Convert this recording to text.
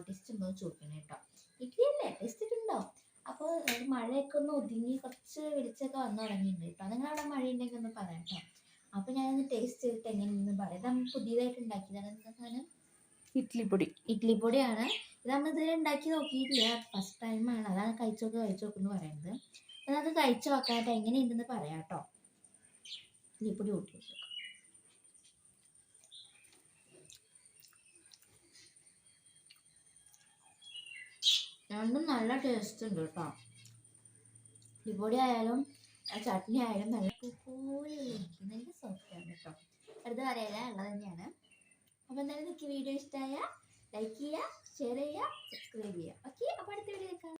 Taste ഉണ്ടോ ചോദിക്കണം കേട്ടോ. ഇഡ്ഡലി അല്ലേ, ടേസ്റ്റ് ഉണ്ടോ? അപ്പോൾ മഴയൊക്കെ ഒന്ന് ഒതുങ്ങി കുറച്ച് വെളിച്ചമൊക്കെ വന്നു തുടങ്ങിയിട്ടുണ്ട് കേട്ടോ. നിങ്ങളവിടെ മഴ ഉണ്ടെങ്കിൽ ഒന്ന് പറയാം കേട്ടോ. അപ്പോൾ ഞാനൊന്ന് ടേസ്റ്റ് ചെയ്തിട്ട് എങ്ങനെയെന്ന് പറയാം. നമ്മൾ പുതിയതായിട്ട് ഉണ്ടാക്കിയതാണ്. എന്താ സാധനം? ഇഡ്ഡലിപ്പൊടിയാണ്. ഇത് നമ്മൾ ഇതുവരെ ഉണ്ടാക്കി നോക്കിയിട്ടില്ല, ഫസ്റ്റ് ടൈമാണ്. അതാണ് കഴിച്ചു നോക്കെന്ന് പറയുന്നത്. അപ്പോൾ നമുക്ക് കഴിച്ചു നോക്കാനായിട്ട് എങ്ങനെയുണ്ടെന്ന് പറയാം കേട്ടോ. ഇഡ്ഡലിപ്പൊടി കൂട്ടി വെച്ചേക്കാം. രണ്ടും നല്ല ടേസ്റ്റ് ഉണ്ട് കേട്ടോ. ഇടിപൊടി ആയാലും ചട്നി ആയാലും നല്ല പോലെ നല്ല സോഫ്റ്റ് ആണ് കേട്ടോ. അടുത്ത് പറയാൻ ഉള്ളത് തന്നെയാണ്. അപ്പോൾ എന്തായാലും നിങ്ങൾക്ക് വീഡിയോ ഇഷ്ടമായ ലൈക്ക് ചെയ്യുക, ഷെയർ ചെയ്യുക, സബ്സ്ക്രൈബ് ചെയ്യുക. ഓക്കെ, അപ്പോൾ അടുത്ത വീഡിയോ കാണാം.